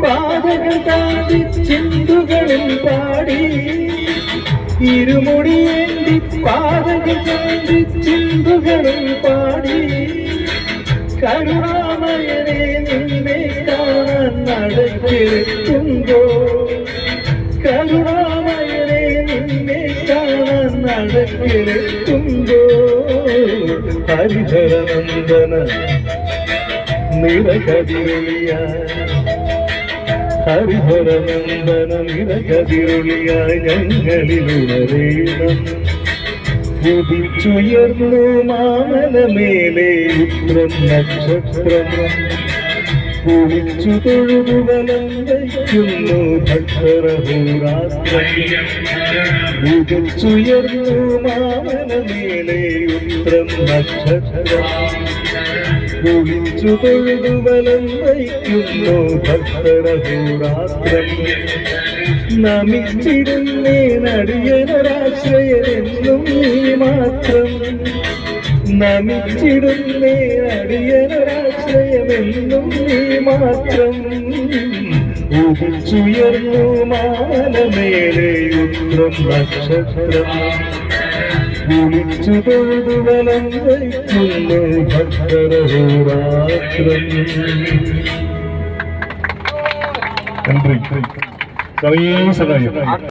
പാതകൾ താണ്ടി ചിന്തുകളിൽ പാടി ഇരുമുടിയേന്തി പാതകൾ താണ്ടി ചിന്തുകളിൽ പാടി കരുണാമയനെ നിന്നെ കാണാൻ നടക്കെത്തുമ്പോ കരുണാമയനെ നിന്നെ കാണാൻ നടക്കെത്തുമ്പോ ഹരിഹരനന്ദന നിറകതിരൊളിയ ഹരിഹരനന്ദന നിറകതിരൊളിയ ഞങ്ങളിലുണരേണം ഉദിച്ചുയർന്നു മാമലമേലെ ഉത്രം നക്ഷത്രം കുളിച്ചു തൊഴുവലം വയ്ക്കുന്നു ഭക്തരഹോരാത്രം ഉദിച്ചുയർന്നു മാമലമേലെ ഉത്രം നക്ഷത്രം കുളിച്ചു തൊഴുവലം വയ്ക്കുന്നു ഭക്തരഹോരാത്രം നമിച്ചിടുന്നേ നടിയനൊരാശ്രയനെന്നും നീ മാത്രം നമിച്ചിടുന്നേ നടിയനൊരാശ്രയമെന്നും നീ മാത്രം ഉദിച്ചുയർന്നു മാലമേലെ ഉത്രം നക്ഷത്രം കുളിച്ചു തൊഴുവലം വയ്ക്കുന്നു ഭക്തരഹോരാത്രം. നന്ദി.